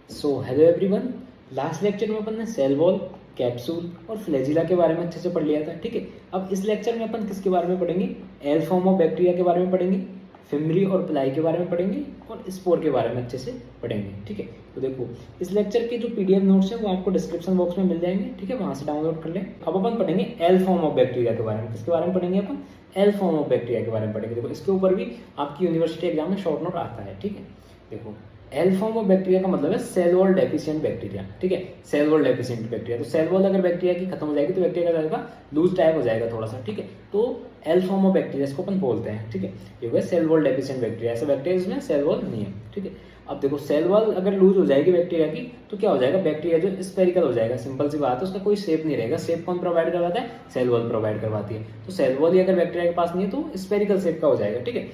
So hello everyone, last lecture में अपन ने cell wall, capsule और फ्लैजिला के बारे में अच्छे से पढ़ लिया था। ठीक है, अब इस लेक्चर में अपन किसके बारे में पढ़ेंगे? एल फॉर्म ऑफ बैक्टीरिया के बारे में पढ़ेंगे, फिमरी और प्लाई के बारे में पढ़ेंगे और स्पोर के बारे में अच्छे से पढ़ेंगे। ठीक है, तो देखो इस लेक्चर के जो पीडीएफ नोट्स हैं वो आपको डिस्क्रिप्शन बॉक्स में मिल जाएंगे। ठीक है, वहां से डाउनलोड कर लें। अब अपन पढ़ेंगे एल फॉर्म ऑफ बैक्टीरिया के बारे में। किसके बारे में पढ़ेंगे? अपन एल फॉर्म ऑफ बैक्टीरिया के बारे में पढ़ेंगे। देखो इसके ऊपर भी आपकी यूनिवर्सिटी एग्जाम में शॉर्ट नोट आता है। ठीक है, देखो एल फॉर्म ऑफ बैक्टीरिया का मतलब है सेल वॉल डेफिशिएंट बैक्टीरिया। ठीक है, सेल वॉल डेफिशिएंट बैक्टीरिया। तो सेल वॉल अगर बैक्टीरिया की खत्म हो जाएगी तो बैक्टीरिया का जाएगा लूज टाइप हो जाएगा थोड़ा सा। ठीक है, तो एल फॉर्म ऑफ बैक्टीरिया इसको अपन बोलते हैं। ठीक है, ये हुआ सेल वॉल डेफिशिएंट बैक्टीरिया। ऐसा बैक्टीरिया इसमें सेल वॉल नहीं है। ठीक है, अब देखो सेल वॉल अगर लूज हो जाएगी बैक्टीरिया की तो क्या हो जाएगा? बैक्टीरिया जो स्पेरिकल हो जाएगा। सिंपल सी बात है, उसका कोई शेप नहीं रहेगा। शेप कौन प्रोवाइड करवाता है? सेल वॉल प्रोवाइड करवाती है। तो सेल वॉल ही अगर बैक्टीरिया के पास नहीं है तो स्पेरिकल शेप का हो जाएगा। ठीक है,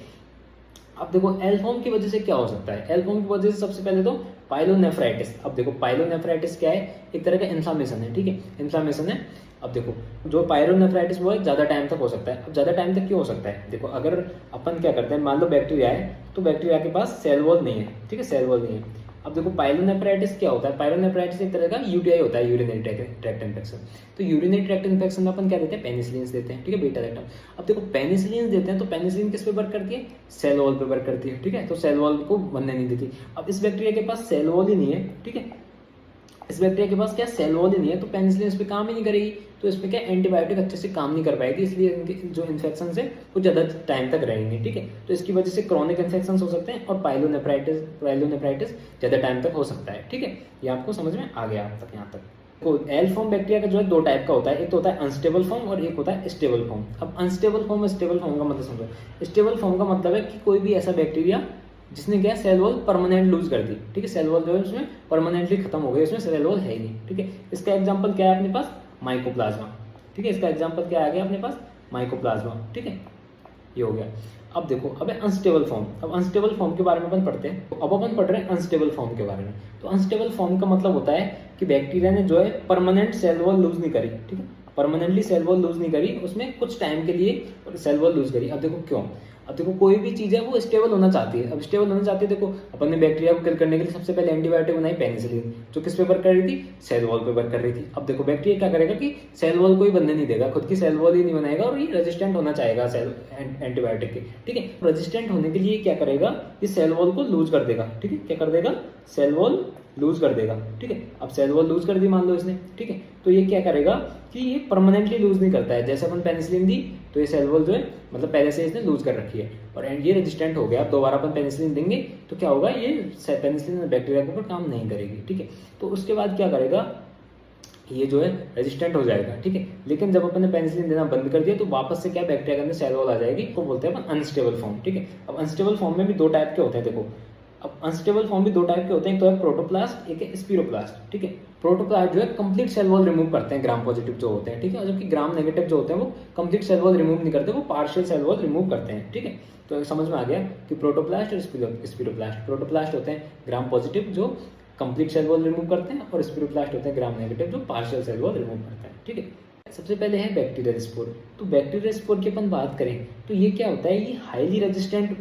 अब देखो एल फॉर्म की वजह से क्या हो सकता है? एल फॉर्म की वजह से सबसे पहले तो पाइलोनेफ्राइटिस। अब देखो पाइलोनेफ्राइटिस क्या है? एक तरह का इन्फ्लामेशन है। ठीक है, इन्फ्लामेशन है। अब देखो जो पाइलोनेफ्राइटिस वो है ज्यादा टाइम तक हो सकता है। अब ज्यादा टाइम तक क्यों हो सकता है? देखो अगर अपन क्या करते हैं, मान लो बैक्टीरिया है तो बैक्टीरिया के पास सेल वॉल नहीं है। ठीक है, सेल वॉल नहीं है। अब देखो पाइलोनेफ्राइटिस क्या होता है? पाइलोनेफ्राइटिस एक तरह का यूटीआई होता है, यूरिनरी ट्रैक्ट इन्फेक्शन। तो यूरिनरी ट्रैक्ट इन्फेक्शन में अपन क्या देते हैं? पेनिसिलिन देते हैं। ठीक है, बीटा लैक्टम। अब देखो पेनिसिलिन देते हैं तो पेनिसिलिन किस पे वर्क करती है? सेल वॉल पे वर्क करती है। ठीक है, तो सेल वॉल को बनने नहीं देती। अब इस बैक्टीरिया के पास सेल वॉल ही नहीं है। ठीक है, इस बैक्टीरिया के पास क्या सेल वॉल ही नहीं है तो पेनिसिलिन इस पे काम ही नहीं करेगी। तो इसमें क्या एंटीबायोटिक अच्छे से काम नहीं कर पाएगी, इसलिए इनके जो इन्फेक्शन है वो ज्यादा टाइम तक रहेंगे। ठीक है, तो इसकी वजह से क्रॉनिक इन्फेक्शन हो सकते हैं और पाइलोनेफ्राइटिस ज्यादा टाइम तक हो सकता है। ठीक है, ये आपको समझ में आ गया आप तक यहाँ तक। तो एल फॉर्म बैक्टीरिया का जो है दो टाइप का होता है, एक तो होता है अनस्टेबल फॉर्म और एक होता है स्टेबल फॉर्म। अब अनस्टेबल फॉर्म, स्टेबल फॉर्म का मतलब समझो। स्टेबल फॉर्म का मतलब है कि कोई भी ऐसा बैक्टीरिया जिसने क्या सेल वॉल परमानेंट लूज कर दी। ठीक है, सेल वॉल जो है उसमें परमानेंटली खत्म हो गई, उसमें सेल वॉल है ही नहीं। ठीक है, इसका एग्जांपल क्या है अपने पास? माइकोप्लाज्मा। ठीक है, इसका एग्जांपल क्या आ गया अपने पास? माइकोप्लाज्मा। ठीक है, ये हो गया। अब देखो अब है अनस्टेबल फॉर्म। अब अनस्टेबल फॉर्म के बारे में अपन पढ़ते हैं। तो अब अपन पढ़ रहे हैं अनस्टेबल फॉर्म के बारे में। तो अनस्टेबल फॉर्म का मतलब होता है कि बैक्टीरिया ने जो है परमानेंट सेल वॉल लूज नहीं करी। ठीक है, परमानेंटली सेल वॉल लूज नहीं करी, उसमें कुछ टाइम के लिए सेल वॉल लूज करी। अब देखो क्यों? अब देखो कोई भी चीज है वो स्टेबल होना चाहती है। अब स्टेबल होना चाहती है, देखो अपन ने बैक्टीरिया को किल करने के लिए सबसे पहले एंटीबायोटिक बनाई पेनिसिलिन, जो किस पे वर्क कर रही थी? सेल वॉल पे वर्क कर रही थी। अब देखो बैक्टीरिया क्या करेगा कि सेल वॉल को ही बनने नहीं देगा, खुद की सेल वॉल ही नहीं बनाएगा और ये रेजिस्टेंट होना चाहेगा सेल एंटीबायोटिक के। ठीक है, रेजिस्टेंट होने के लिए क्या करेगा? ये सेल वॉल को लूज कर देगा। ठीक है, क्या कर देगा? सेल वॉल लूज कर देगा। ठीक है, अब सेल वॉल लूज कर दी मान लो इसने। ठीक है, तो ये क्या करेगा कि ये परमानेंटली लूज नहीं करता है। जैसे अपन पेनिसिलिन दी तो ये सेल वॉल जो है मतलब पहले से इसने लूज कर रखी है और ये रेजिस्टेंट हो गया। अब दोबारा अपन पेनिसिलिन देंगे तो क्या होगा? ये पेनिसिलिन बैक्टीरिया के ऊपर काम नहीं करेगी। ठीक है, तो उसके बाद क्या करेगा? ये जो है रेजिस्टेंट हो जाएगा। ठीक है, लेकिन जब अपन ने पेनिसिलिन देना बंद कर दिया तो वापस से क्या बैक्टीरिया के अंदर सेल वॉल आ जाएगी, तो बोलते हैं अपन अनस्टेबल फॉर्म। ठीक है, अब अनस्टेबल फॉर्म में भी दो टाइप के होते हैं। देखो अब अनस्टेबल फॉर्म भी दो टाइप के होते हैं, एक तो है प्रोटोप्लास्ट, एक है स्पिरोप्लास्ट। ठीक है, प्रोटोप्लास्ट जो है कंप्लीट सेल वॉल रिमूव करते हैं, ग्राम पॉजिटिव जो होते हैं। ठीक है, और जबकि ग्राम नेगेटिव जो होते हैं वो कंप्लीट सेल वॉल रिमूव नहीं करते, वो पार्शियल सेल वॉल रिमूव करते हैं। ठीक है, तो समझ में आ गया कि प्रोटोप्लास्ट और स्पिरोप्लास्ट। प्रोटोप्लास्ट होते हैं ग्राम पॉजिटिव जो कंप्लीट सेल वॉल रिमूव करते हैं और स्पिरोप्लास्ट होते हैं ग्राम नेगेटिव जो पार्शियल सेल वॉल रिमूव करते हैं। ठीक है, सबसे पहले है बैक्टीरियल स्पोर। तो बैक्टीरियल स्पोर की अपन बात करें तो ये क्या होता है? ये हाईली रेजिस्टेंट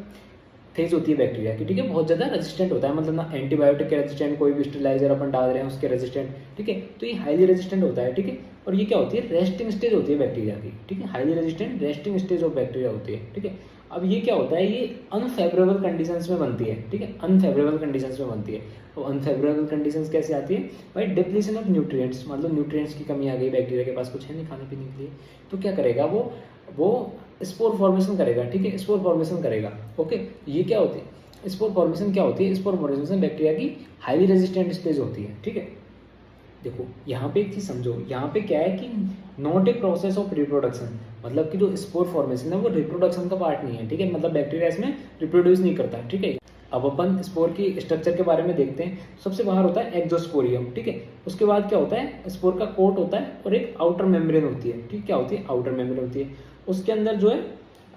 फेज होती है बैक्टीरिया की। ठीक है, बहुत ज्यादा रेजिस्टेंट होता है, मतलब ना एंटीबायोटिक के रेजिस्टेंट, कोई भी स्टेरिलाइजर अपन डाल रहे हैं उसके रेजिस्टेंट। ठीक है, तो ये हाईली रेजिस्टेंट होता है। ठीक है, और ये क्या होती है? रेस्टिंग स्टेज होती है बैक्टीरिया की। ठीक है, highly resistant resting stage of bacteria होती है। ठीक है, अब ये क्या होता है? ये अनफेवरेबल कंडीशंस में बनती है। ठीक है, अनफेवरेबल कंडीशंस में बनती है। तो अनफेवरेबल कंडीशंस कैसे आती है भाई? डिप्लीशन ऑफ न्यूट्रिएंट्स, मतलब न्यूट्रिएंट्स की कमी आ गई, बैक्टीरिया के पास कुछ है नहीं खाने पीने के लिए, तो क्या करेगा? वो स्पोर फॉर्मेशन करेगा। ठीक है, स्पोर फॉर्मेशन करेगा। ओके, ये क्या होती है? स्पोर फॉर्मेशन क्या होती है? स्पोर फॉर्मेशन बैक्टीरिया की हाईली रेजिस्टेंट स्टेज होती है। ठीक है, देखो यहाँ पे एक चीज समझो, यहाँ पे क्या है कि not a process of reproduction, मतलब कि जो स्पोर फॉर्मेशन है वो रिप्रोडक्शन का पार्ट नहीं है। ठीक है, मतलब बैक्टीरिया इसमें रिप्रोड्यूस नहीं करता। ठीक है, अब अपन स्पोर की स्ट्रक्चर के बारे में देखते हैं। सबसे बाहर होता है एक्सोस्पोरियम। ठीक है, उसके बाद क्या होता है? स्पोर का कोट होता है और एक आउटर मेम्ब्रेन होती है। ठीक, क्या होती है? आउटर मेम्ब्रेन होती है। उसके अंदर जो है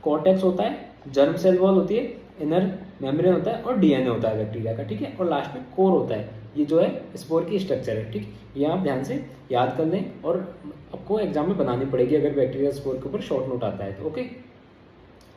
कॉर्टेक्स होता है, जर्म सेल वॉल होती है, इनर मेम्ब्रेन होता है और डीएनए होता है बैक्टीरिया का। ठीक है, और लास्ट में कोर होता है। ये जो है स्पोर की स्ट्रक्चर है। ठीक, ये आप ध्यान से याद कर लें और आपको एग्जाम में बनानी पड़ेगी अगर बैक्टीरिया स्पोर के ऊपर शॉर्ट नोट आता है तो। ओके,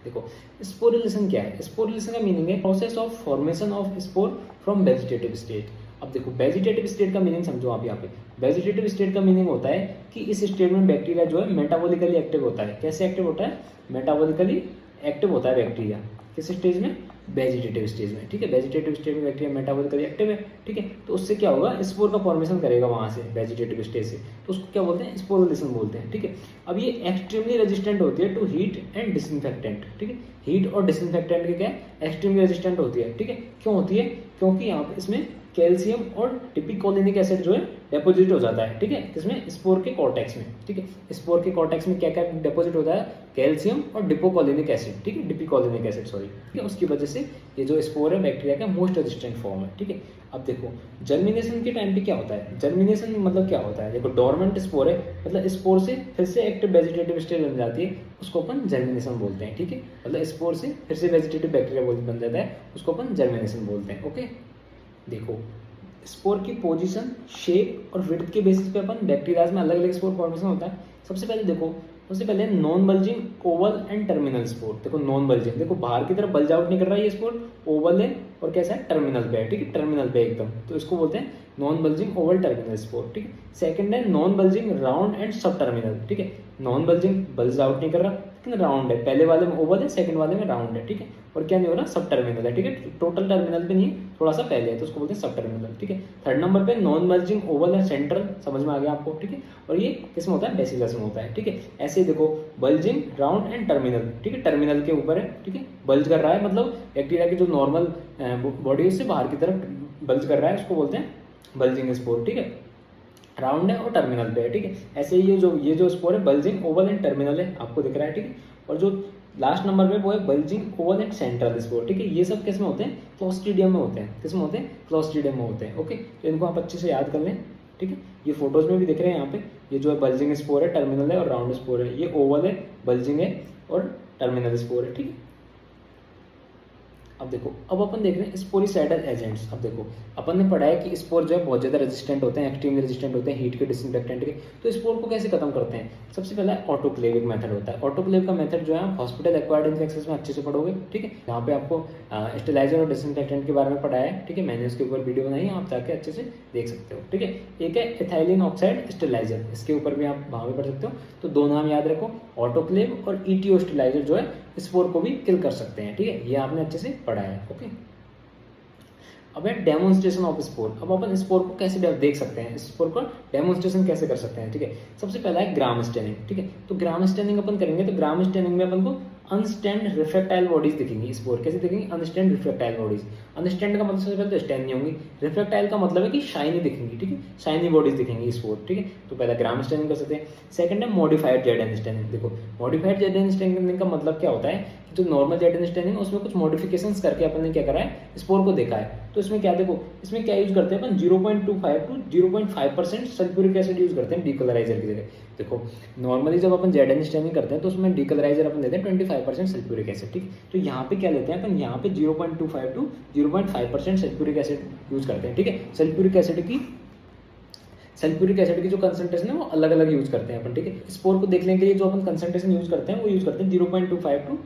देखो स्पोरिलेशन क्या है? स्पोरिलेशन का मीनिंग है process of formation of spore from vegetative state. अब देखो वेजिटेटिव स्टेट का मीनिंग समझो आप यहाँ पे। वेजिटेटिव स्टेट का मीनिंग होता है कि इस स्टेट में बैक्टीरिया जो है मेटाबॉलिकली एक्टिव होता है। कैसे एक्टिव होता है? मेटाबॉलिकली एक्टिव होता है बैक्टीरिया। किस स्टेज में? वेजिटेटिव स्टेज में, ठीक है। वेजिटेटिव स्टेज में बैक्टीरिया मेटाबॉलिकली एक्टिव है, ठीक है। तो उससे क्या होगा? स्पोर का फॉर्मेशन करेगा वहां से, वेजिटेटिव स्टेज से। तो उसको क्या बोलते हैं? स्पोरुलेशन बोलते हैं, ठीक है। अब ये एक्सट्रीमली रेजिस्टेंट होती है टू हीट एंड डिसइंफेक्टेंट, ठीक है। हीट और डिसइंफेक्टेंट के क्या है? एक्सट्रीमली रेजिस्टेंट होती है, ठीक है। क्यों होती है? क्योंकि यहाँ पे इसमें कैल्शियम और टिपिकोलिनिक एसिड जो है डेपोजिट हो जाता है, ठीक है। किसमें? स्पोर के कॉर्टेक्स में, ठीक है। स्पोर के कॉर्टेक्स में क्या क्या डेपोजिट होता है? कैल्शियम और डिपोकोलिनिक एसिड, ठीक है। डिपिकोलिनिक एसिड सॉरी, ठीक है। उसकी वजह से ये जो स्पोर है बैक्टीरिया का मोस्ट रेजिस्टेंट फॉर्म है, ठीक है। अब देखो जर्मिनेशन के टाइम पे क्या होता है? जर्मिनेशन मतलब क्या होता है? देखो डोरमेंट स्पोर है, मतलब स्पोर से फिर से एक्टिव वेजिटेटिव स्टेज बन जाती है, उसको अपन जर्मिनेशन बोलते हैं, ठीक है। मतलब स्पोर से फिर से वेजिटेटिव बैक्टीरिया बन जाता है, उसको अपन जर्मिनेशन बोलते हैं, ओके। देखो स्पोर की पोजीशन, शेप और विड्थ के बेसिस पे अपन बैक्टीरियाज में अलग अलग स्पोर फॉर्मेशन होता है। सबसे पहले देखो, सबसे पहले non bulging Oval and terminal spore. देखो नॉन बल्जिंग, देखो बाहर की तरफ बल्ज आउट नहीं कर रहा है ये स्पोर, ओवल है और कैसा है? टर्मिनल पे है, ठीक है। टर्मिनल पे एकदम, तो इसको बोलते हैं non bulging Oval terminal spore, ठीक है। सेकंड है नॉन बल्जिंग राउंड एंड सब टर्मिनल, ठीक है। नॉन बल्जिंग, बल्ज आउट नहीं कर रहा लेकिन राउंड है, पहले वाले में ओवल है, सेकंड वाले में राउंड है, ठीक है। और क्या नहीं हो रहा? सब टर्मिनल है, ठीक है। टोटल टर्मिनल पे नहीं, थोड़ा सा पहले है, तो उसको बोलते हैं सब टर्मिनल, ठीक है। थर्ड नंबर पे नॉन बल्जिंग ओवल है, सेंट्रल, समझ में आ गया आपको, ठीक है। और ये किसमें होता है? बेसिलस में होता है, ठीक है। ऐसे देखो बल्जिंग, राउंड एंड टर्मिनल, ठीक है। टर्मिनल के ऊपर है, ठीक है। बल्ज कर रहा है मतलब बैक्टीरिया की जो नॉर्मल बॉडी है उससे बाहर की तरफ बल्ज कर रहा है, उसको बोलते हैं बल्जिंग स्पोर, ठीक है। राउंड है और टर्मिनल पे है, ठीक है। ऐसे ही ये जो स्पोर है बल्जिंग ओवल एंड टर्मिनल है, आपको दिख रहा है, ठीक है। और जो लास्ट नंबर पे वो है bulging Oval and central spore, ठीक है। ये सब किस में होते हैं? क्लोस्ट्रीडियम में होते हैं। किस में होते हैं? क्लोस्ट्रीडियम में होते हैं, ओके। तो इनको आप अच्छे से याद कर लें, ठीक है। ये फोटोज में भी दिख रहे हैं यहाँ पे, ये जो है बल्जिंग स्पोर है, टर्मिनल है और राउंड स्पोर है। ये ओवल है, बल्जिंग है और टर्मिनल स्पोर है, ठीक है। अब देखो, अब अपन देख रहे हैं स्पोरिसाइडल एजेंट्स। अब देखो अपन ने पढ़ा है कि स्पोर जो है बहुत ज़्यादा रेजिस्टेंट होते हैं, एक्सट्रीमली रेजिस्टेंट होते हैं हीट के, डिसइंफेक्टेंट के। तो स्पोर को कैसे खत्म करते हैं? सबसे पहला ऑटोक्लेविक मेथड होता है। ऑटोक्लेव का मेथड जो है आप हॉस्पिटल एक्वायर्ड इन्फेक्शंस में अच्छे से पढ़ोगे, ठीक है। यहाँ पे आपको स्टेलाइजर और डिसइंफेक्टेंट के बारे में पढ़ाया है, ठीक है। मैंने उसके ऊपर वीडियो बनाई है, आप जाके अच्छे से देख सकते हो, ठीक है। एक है इथाइलिन ऑक्साइड स्टेलाइजर, इसके ऊपर भी आप वहाँ पे पढ़ सकते हो। तो दो नाम याद रखो, ऑटोक्लेव और ईटीओ स्टेलाइजर जो है स्पोर को भी किल कर सकते हैं, ठीक है। ये आपने अच्छे से पढ़ा है, ओके। अब है डेमोन्स्ट्रेशन ऑफ स्पोर। अब अपन स्पोर को कैसे देख सकते हैं, स्पोर को डेमोन्स्ट्रेशन कैसे कर सकते हैं, ठीक है। सबसे पहला है ग्राम स्टेनिंग, ठीक है। तो ग्राम स्टेनिंग अपन करेंगे तो ग्राम स्टेनिंग में अपन को अनस्टैंड रिफ्रैक्टाइल बॉडीज दिखेंगी। स्पोर कैसे दिखेंगी? अनस्टैंड रिफ्रैक्टाइल बॉडीज। अनस्टैंड का मतलब सबसे पहले तो स्टैंड नहीं होंगी, रिफ्रैक्टाइल का मतलब है कि शाइनी दिखेंगी, ठीक है। शाइनी बॉडीज दिखेंगी स्पोर, ठीक है। तो पहला ग्राम स्टेनिंग कर सकते हैं। सेकंड है मॉडिफाइड जेड स्टेनिंग। देखो मॉडिफाइड जेड स्टेनिंग का मतलब क्या होता है? जो नॉर्मल जेड स्टेनिंग उसमें कुछ मॉडिफिकेशंस करके अपन ने क्या करा है? स्पोर को देखा है। तो इसमें क्या देखो, इसमें क्या यूज करते हैं अपन? 0.25 to 0.5% सल्फ्यूरिक एसिड यूज करते हैं डीकलराइजर की जगह। देखो नॉर्मली जब अपन जेड स्टेनिंग करते हैं तो उसमें डीकलराइजर अपन देते हैं 25% सल्फ्यूरिक एसिड, ठीक। तो यहाँ पे क्या लेते हैं अपन? यहाँ पे 0.25 to 0.5% सल्फ्यूरिक एसिड यूज करते हैं, ठीक है। सल्फ्यूरिक एसिड की जो कंसंट्रेशन है वो अलग अलग यूज करते हैं अपन, ठीक है। स्पोर को देखने के लिए जो अपन कंसंट्रेशन यूज करते हैं वो यूज करते हैं 0.25 to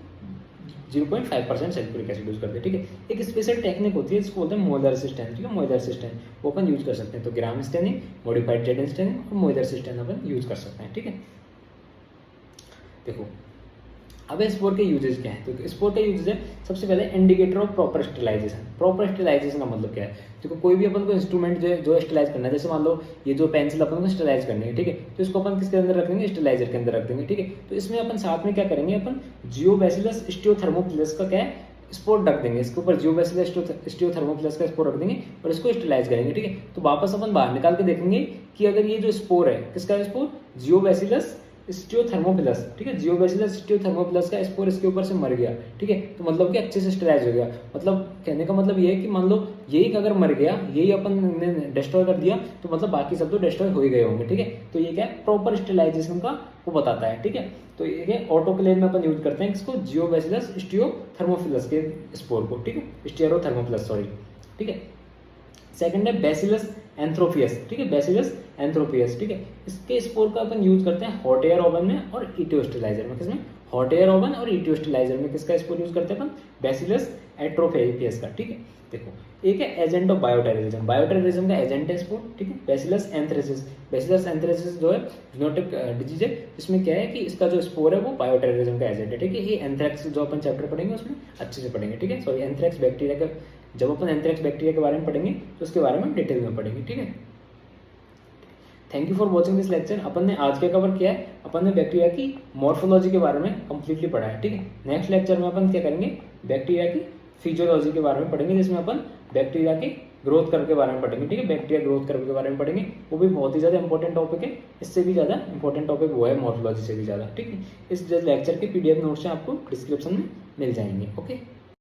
0.5% सल्फ्यूरिक एसिड यूज करते हैं, ठीक है। एक स्पेशल टेक्निक होती है, इसको बोलते हैं मोलर सिस्टम, ठीक है। मोलर सिस्टम वो अपन यूज कर सकते हैं। तो gram staining, modified Z staining और मोलर सिस्टम अपन यूज कर सकते हैं, ठीक है। देखो अब स्पोर के यूजेस क्या है? तो स्पोर का यूजेस है सबसे पहले indicator of proper sterilisation. Proper sterilisation का मतलब क्या है? देखो कोई भी अपन को इंस्ट्रूमेंट जो स्टेलाइज करना है, जैसे मान लो ये जो पेंसिल अपन को स्टेलाइज करनी है, ठीक है। तो इसको अपन किसके अंदर रख देंगे? स्टेलाइजर के अंदर रख देंगे, ठीक है। तो इसमें अपन साथ में क्या करेंगे? अपन जियोबैसिलस स्टियोथर्मोफिलस का क्या है? स्पोर रख देंगे, इसके ऊपर जियोबैसिलस स्टियोथर्मोफिलस का स्पोर रख देंगे और इसको स्टेलाइज करेंगे, ठीक है। तो वापस अपन बाहर निकाल के देखेंगे कि अगर ये जो स्पोर है, किसका है स्पोर? जियोबैसिलस स्टियोथर्मोफिलस, ठीक है। जियोबैसिलस स्टियोथर्मोफिलस का स्पोर इसके ऊपर से मर गया, ठीक है। तो मतलब कि अच्छे से स्टेलाइज हो गया। मतलब कहने का मतलब ये है कि मान लो यही अगर मर गया, यही अपन ने डिस्ट्रॉय कर दिया, तो मतलब बाकी सब तो डिस्ट्रॉय हो ही गए होंगे, ठीक है। तो ये क्या है? प्रॉपर स्टेलाइजेशन का वो बताता है, ठीक है। तो ये ऑटोक्लेव में अपन यूज करते हैं इसको, जियोबैसिलस स्टियोथर्मोफिलस के स्पोर को, ठीक है। स्टेरोथर्मोफिलस सॉरी, ठीक है। सेकंड है बैसिलस एंथ्रोपियस, ठीक है। बैसिलस एंथ्रोपियस, ठीक है। इसके स्पोर का अपन यूज करते हैं हॉट एयर ओवन में और ईटियोस्टेलाइजर में। किसमें? हॉट एयर ओवन और ईटियोस्टेलाइजर में किसका स्पोर यूज करते हैं अपन, बैसिलस एट्रोफेरिफियस का, ठीक है। देखो एक है एजेंट ऑफ बायोटेररिज्म, बायोटेररिज्म का एजेंट है स्पोर, ठीक है। बैसिलस एंथ्रेसिस, बैसिलस एंथ्रेसिस जो है जूनोटिक डिजीज है, इसमें क्या है कि इसका जो स्पोर है वो बायोटेररिज्म का एजेंट है, ठीक है। ये एंथ्रैक्स जो अपन चैप्टर पढ़ेंगे उसमें अच्छे से पढ़ेंगे, ठीक है। सॉरी एंथ्रैक्स बैक्टीरिया का, जब अपन एंथ्रैक्स बैक्टीरिया के बारे में पढ़ेंगे तो उसके बारे में डिटेल में पढ़ेंगे, ठीक है। Thank you for watching this lecture. अपन ने आज क्या कवर किया है, अपन ने बैक्टीरिया की मॉर्फोलॉजी के बारे में कंप्लीटली पढ़ा है, ठीक है। नेक्स्ट लेक्चर में अपन क्या करेंगे, बैक्टीरिया की फिजियोलॉजी के बारे में पढ़ेंगे, जिसमें अपन बैक्टीरिया के ग्रोथ कर्व के बारे में पढ़ेंगे, ठीक है। बैक्टीरिया ग्रोथ कर्व के बारे में पढ़ेंगे, वो भी बहुत ही ज़्यादा इंपॉर्टेंट टॉपिक है। इससे भी ज़्यादा इंपॉर्टेंट टॉपिक वो है मॉर्फोलॉजी से भी ज़्यादा, ठीक है। इस लेक्चर के PDF नोट्स आपको डिस्क्रिप्शन में मिल जाएंगे, ओके।